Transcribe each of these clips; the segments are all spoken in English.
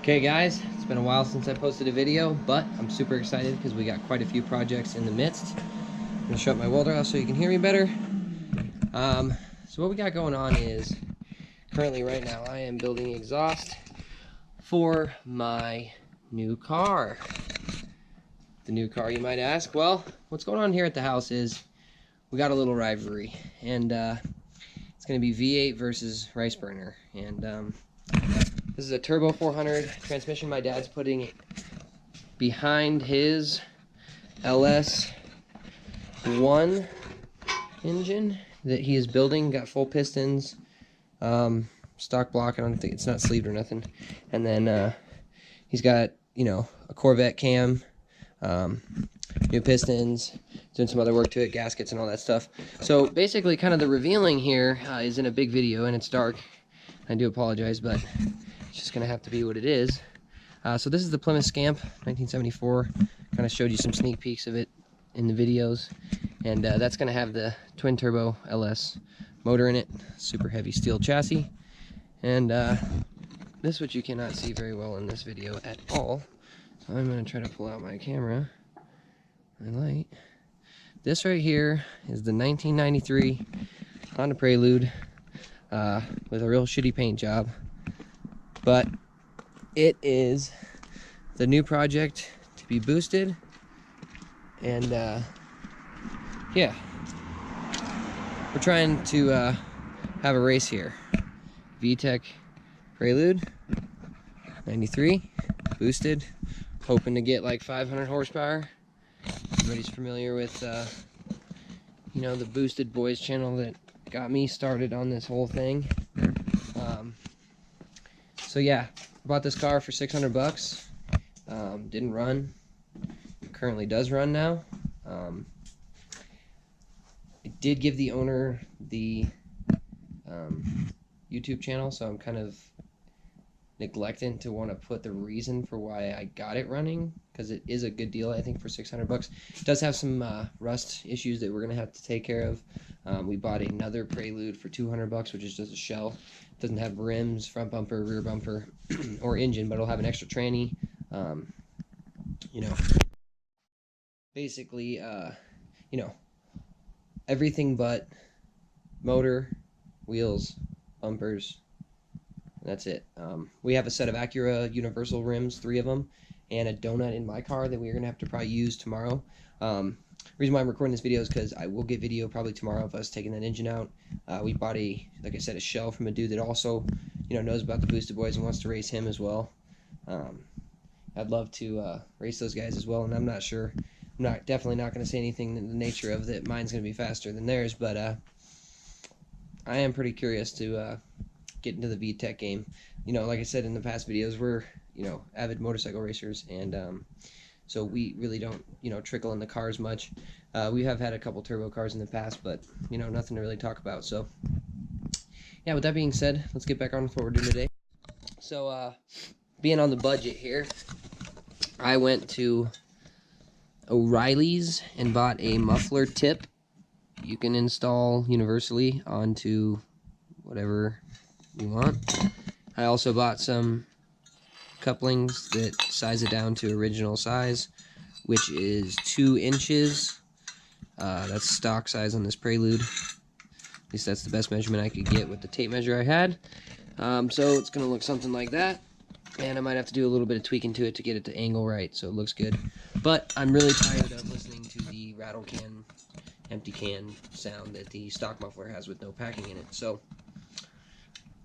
Okay guys, it's been a while since I posted a video, but I'm super excited because we got quite a few projects in the midst. I'm going to shut my welder off so you can hear me better. So what we got going on is, currently right now, I am building exhaust for my new car. The new car, you might ask. Well, what's going on here at the house is we got a little rivalry, and it's going to be V8 versus rice burner. And this is a turbo 400 transmission my dad's putting behind his LS1 engine that he is building. Got full pistons, stock block. I don't think it's not sleeved or nothing. And then he's got, you know, a Corvette cam, new pistons, doing some other work to it, gaskets and all that stuff. So basically kind of the revealing here is in a big video, and it's dark. I do apologize, but it's just gonna have to be what it is. So this is the Plymouth Scamp 1974. Kind of showed you some sneak peeks of it in the videos, and that's gonna have the twin turbo LS motor in it, super heavy steel chassis, and this, which you cannot see very well in this video at all, so I'm gonna try to pull out my camera, my light. This right here is the 1993 Honda Prelude with a real shitty paint job, but it is the new project to be boosted. And yeah, we're trying to have a race here. VTEC Prelude 93 boosted, hoping to get like 500 horsepower. Everybody's familiar with you know, the Boosted Boys channel that got me started on this whole thing. So yeah, bought this car for 600 bucks. Didn't run. Currently does run now. It did give the owner the YouTube channel, so I'm kind of neglecting to want to put the reason for why I got it running, because it is a good deal, I think, for 600 bucks. It does have some rust issues that we're gonna have to take care of. We bought another Prelude for 200 bucks, which is just a shell. It doesn't have rims, front bumper, rear bumper, or engine, but it'll have an extra tranny. You know, basically, you know, everything but motor, wheels, bumpers. That's it. We have a set of Acura Universal rims, 3 of them, and a donut in my car that we're going to have to probably use tomorrow. Reason why I'm recording this video is because I will get video probably tomorrow of us taking that engine out. We bought like I said, a shell from a dude that also, you know, knows about the Boosted Boys and wants to race him as well. I'd love to race those guys as well, and I'm not sure. I'm definitely not going to say anything in the nature of that mine's going to be faster than theirs, but I am pretty curious to get into the VTEC game. You know, like I said in the past videos, we're, you know, avid motorcycle racers, and so we really don't, you know, trickle in the cars much. We have had a couple turbo cars in the past, but, you know, nothing to really talk about. So yeah, with that being said, let's get back on with what we're doing today. So being on the budget here, I went to O'Reilly's and bought a muffler tip. You can install universally onto whatever you want. I also bought some couplings that size it down to original size, which is 2 inches. That's stock size on this Prelude. At least that's the best measurement I could get with the tape measure I had. So it's going to look something like that. And I might have to do a little bit of tweaking to it to get it to angle right so it looks good. But I'm really tired of listening to the rattle can, empty can sound that the stock muffler has with no packing in it. So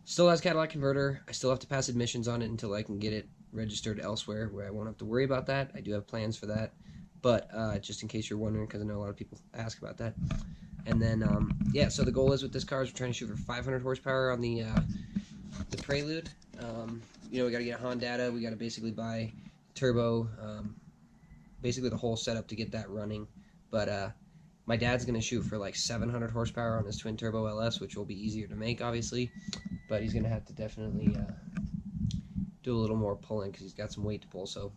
still has catalytic converter. I still have to pass admissions on it until I can get it registered elsewhere where I won't have to worry about that. I do have plans for that, but just in case you're wondering, because I know a lot of people ask about that. And then yeah, so the goal is with this car is we're trying to shoot for 500 horsepower on the Prelude. You know, we got to get a Honda. We got to basically buy turbo, basically the whole setup to get that running. But my dad's going to shoot for like 700 horsepower on his twin turbo LS, which will be easier to make, obviously. But he's going to have to definitely do a little more pulling because he's got some weight to pull. So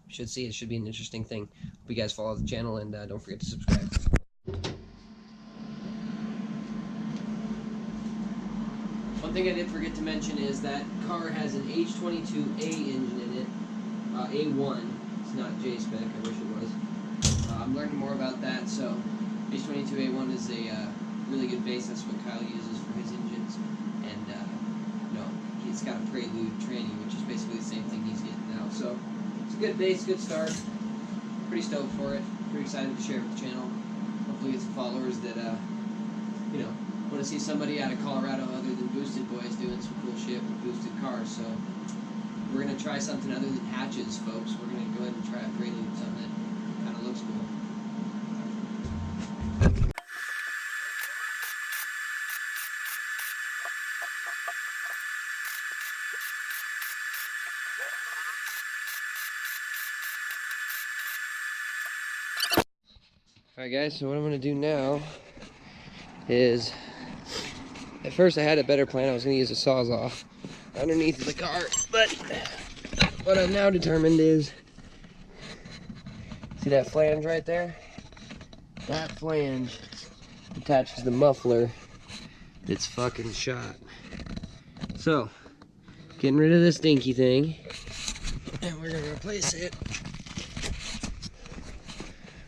you should see it should be an interesting thing. Hope you guys follow the channel, and don't forget to subscribe. One thing I did forget to mention is that car has an H22a engine in it, A1. It's not J spec. I wish it was. I'm learning more about that. So H22A1 is a really good base. That's what Kyle uses for his engines, and he's got a Prelude tranny, which is basically the same thing he's getting now. So it's a good base, good start. Pretty stoked for it. Pretty excited to share it with the channel. Hopefully get some followers that want to see somebody out of Colorado other than Boosted Boys doing some cool shit with boosted cars. So we're gonna try something other than hatches, folks. We're gonna go ahead and try a Prelude, something that kind of looks cool. Alright guys, so what I'm going to do now is, at first I had a better plan. I was going to use a Sawzall underneath the car, but what I've now determined is, see that flange right there? That flange attaches the muffler that's fucking shot. So, getting rid of this dinky thing, and we're going to replace it.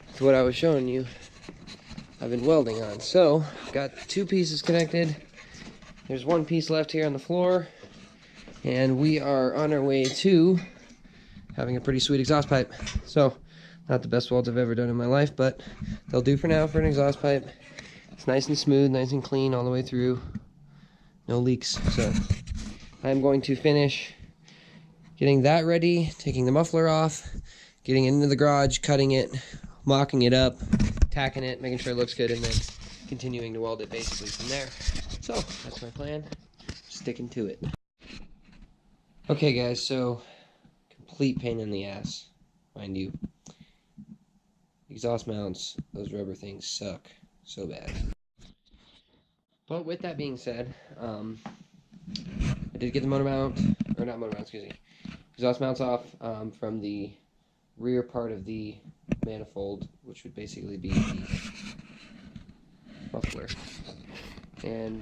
That's what I was showing you I've been welding on. So, got two pieces connected. There's one piece left here on the floor, and we are on our way to having a pretty sweet exhaust pipe. So, not the best welds I've ever done in my life, but they'll do for now for an exhaust pipe. It's nice and smooth, nice and clean all the way through. No leaks. So, I'm going to finish getting that ready, taking the muffler off, getting it into the garage, cutting it, mocking it up, tacking it, making sure it looks good, and then continuing to weld it basically from there. So, that's my plan. Sticking to it. Okay guys, so complete pain in the ass, mind you. Exhaust mounts, those rubber things suck so bad. But with that being said, I did get the motor mount, or not motor mount, excuse me, exhaust mounts off from the rear part of the manifold, which would basically be the muffler. And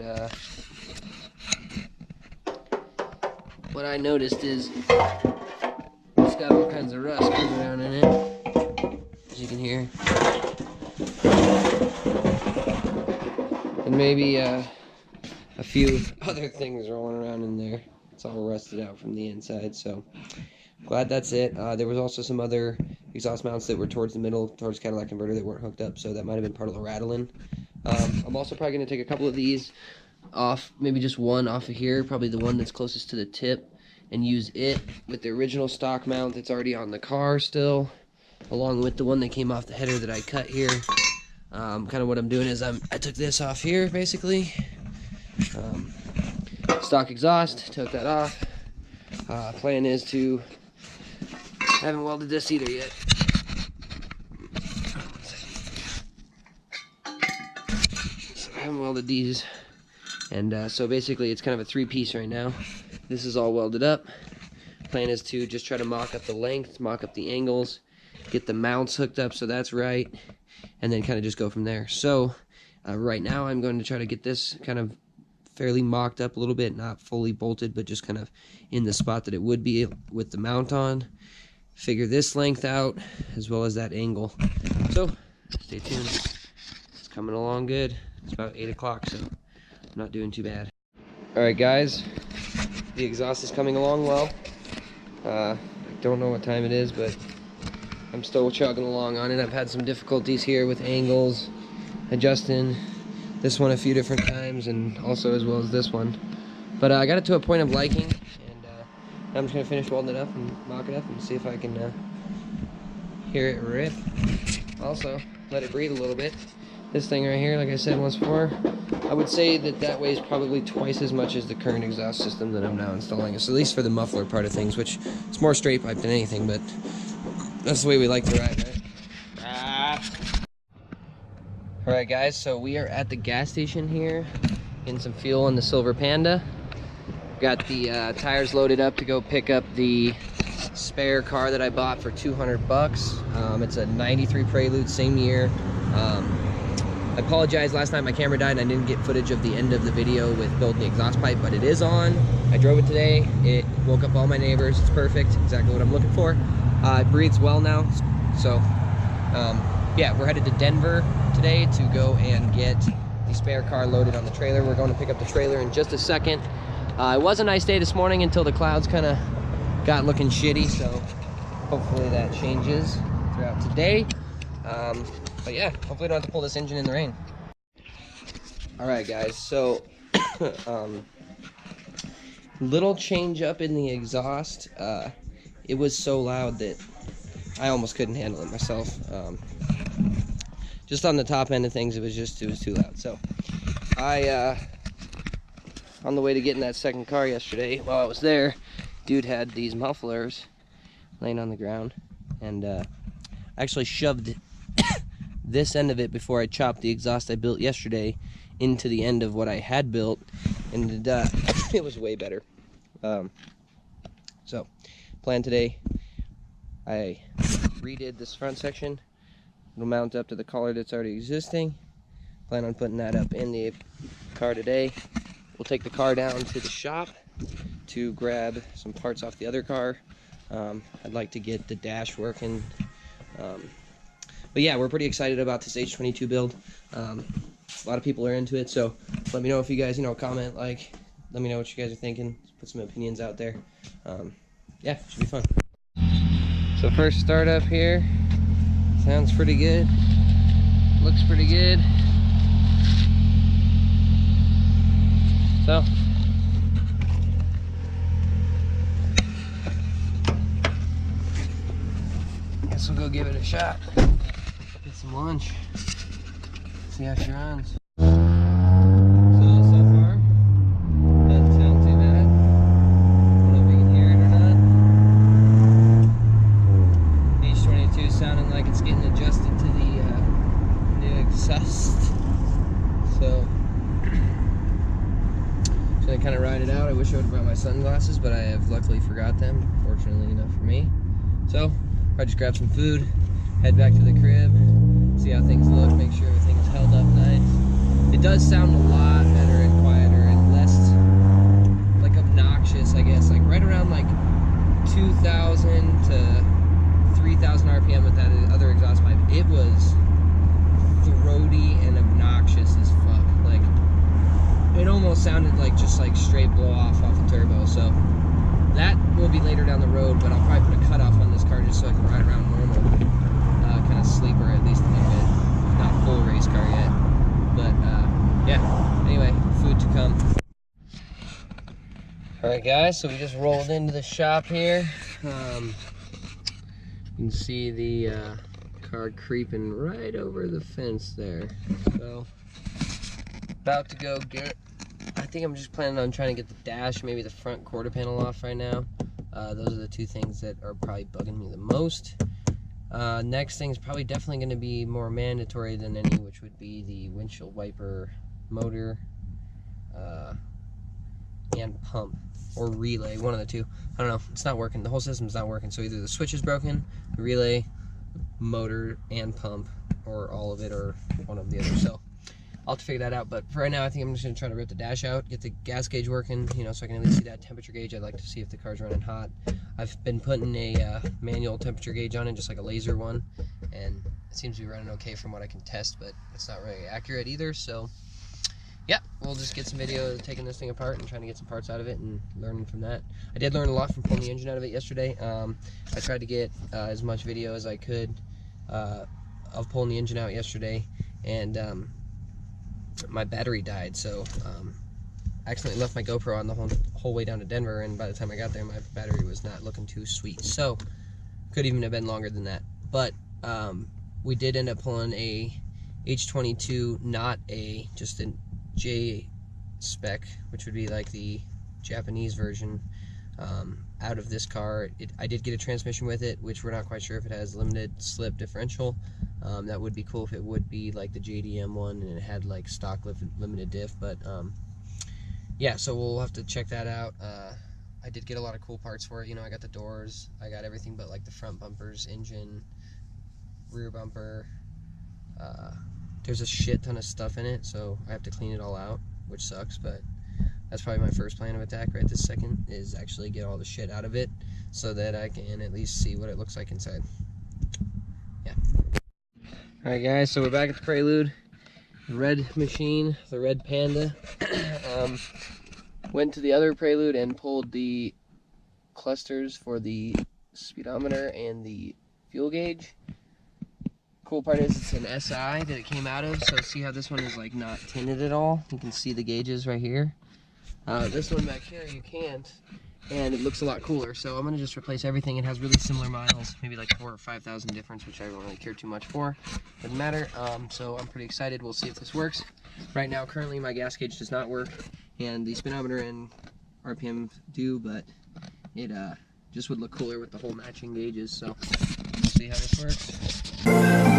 what I noticed is it's got all kinds of rust coming around in it, as you can hear. And maybe a few other things rolling around in there. It's all rusted out from the inside, so glad that's it. There was also some other exhaust mounts that were towards the middle, towards Cadillac converter, that weren't hooked up, so that might have been part of the rattling. I'm also probably going to take a couple of these off, maybe just one off of here, probably the one that's closest to the tip, and use it with the original stock mount that's already on the car still, along with the one that came off the header that I cut here. Kind of what I'm doing is I took this off here, basically. Stock exhaust, took that off. Plan is to, I haven't welded this either yet. So I haven't welded these. And so basically it's kind of a three-piece right now. This is all welded up. Plan is to just try to mock up the length, mock up the angles, get the mounts hooked up so that's right, and then kind of just go from there. So right now I'm going to try to get this kind of fairly mocked up a little bit, not fully bolted, but just kind of in the spot that it would be with the mount on. Figure this length out as well as that angle. So stay tuned. It's coming along good. It's about 8 o'clock, so I'm not doing too bad. Alright guys, the exhaust is coming along well. I don't know what time it is, but I'm still chugging along on it. I've had some difficulties here with angles, adjusting this one a few different times, and also as well as this one. But I got it to a point of liking, and I'm just going to finish welding it up and mock it up and see if I can hear it rip. Also, let it breathe a little bit. This thing right here, like I said once before, I would say that weighs probably twice as much as the current exhaust system that I'm now installing. So at least for the muffler part of things, which it's more straight pipe than anything, but that's the way we like to ride, right? Alright guys, so we are at the gas station here, getting some fuel in the Silver Panda. Got the tires loaded up to go pick up the spare car that I bought for $200. It's a '93 Prelude, same year. I apologize, last night my camera died and I didn't get footage of the end of the video with building the exhaust pipe, but it is on. I drove it today. It woke up all my neighbors. It's perfect, exactly what I'm looking for. It breathes well now, so yeah, we're headed to Denver today to go and get the spare car loaded on the trailer. We're going to pick up the trailer in just a second. It was a nice day this morning until the clouds kind of got looking shitty, so hopefully that changes throughout today. But yeah, hopefully I don't have to pull this engine in the rain. Alright guys, so little change up in the exhaust. It was so loud that I almost couldn't handle it myself. Just on the top end of things, it was too loud. So on the way to getting that second car yesterday, while I was there, dude had these mufflers laying on the ground, and I actually shoved this end of it before I chopped the exhaust I built yesterday into the end of what I had built, and it was way better. So plan today, I redid this front section. It'll mount up to the collar that's already existing. Plan on putting that up in the car today. We'll take the car down to the shop to grab some parts off the other car. I'd like to get the dash working. But yeah, we're pretty excited about this H22 build. A lot of people are into it, so let me know if you guys, comment, like, let me know what you guys are thinking. Put some opinions out there. Yeah, should be fun. So first start up here, sounds pretty good. Looks pretty good. So guess we'll go give it a shot. Get some lunch. See how she runs. So far, doesn't sound too bad. I don't know if you can hear it or not. H22 is sounding like it's getting adjusted to the new exhaust. So gonna kind of ride it out. I wish I would have brought my sunglasses, but I have luckily forgot them, fortunately enough for me. So I just grab some food, head back to the crib, see how things look, make sure everything is held up nice. It does sound a lot better and quieter and less like obnoxious, I guess. Like right around like 2,000 to 3,000 RPM with that other exhaust pipe, it was throaty and obnoxious as fuck. Like it almost sounded like just like straight blow off the turbo. So that will be later down the road, but I'll probably put a cutoff on this car just so I can ride around normal, kind of sleeper at least a little bit. Not full race car yet, but yeah. Anyway, food to come. All right, guys. So we just rolled into the shop here. You can see the car creeping right over the fence there. So about to go get. I think I'm just planning on trying to get the dash, maybe the front quarter panel off right now. Those are the two things that are probably bugging me the most. Next thing is probably definitely going to be more mandatory than any, which would be the windshield wiper motor and pump or relay, one of the two. I don't know, it's not working. The whole system's not working, so either the switch is broken, the relay, motor, and pump, or all of it, or one of the other. So I'll have to figure that out, but for right now I think I'm just going to try to rip the dash out, get the gas gauge working, so I can at least see that temperature gauge. I'd like to see if the car's running hot. I've been putting a manual temperature gauge on it, just like a laser one, and it seems to be running okay from what I can test, but it's not really accurate either. So yeah, we'll just get some video taking this thing apart and trying to get some parts out of it and learning from that. I did learn a lot from pulling the engine out of it yesterday. I tried to get as much video as I could of pulling the engine out yesterday, and my battery died, so I accidentally left my GoPro on the whole way down to Denver, and by the time I got there my battery was not looking too sweet, so could even have been longer than that. But we did end up pulling a H22, not a just a J spec, which would be like the Japanese version, out of this car. I did get a transmission with it, which we're not quite sure if it has limited slip differential. That would be cool if it would be like the JDM one and it had like stock limited diff, but yeah, so we'll have to check that out. I did get a lot of cool parts for it. I got the doors, I got everything but like the front bumpers, engine, rear bumper, there's a shit ton of stuff in it, so I have to clean it all out, which sucks, but that's probably my first plan of attack right this second, is actually get all the shit out of it so that I can at least see what it looks like inside. Yeah. Alright guys, so we're back at the Prelude. The red machine, the red Panda. Went to the other Prelude and pulled the clusters for the speedometer and the fuel gauge. Cool part is it's an SI that it came out of, so see how this one is like not tinted at all? You can see the gauges right here. This one back here you can't, and it looks a lot cooler, so I'm going to just replace everything. It has really similar miles, maybe like 4,000 or 5,000 difference, which I don't really care too much for. Doesn't matter, so I'm pretty excited. We'll see if this works. Right now, currently, my gas gauge does not work, and the speedometer and RPM do, but it just would look cooler with the whole matching gauges, so we'll see how this works.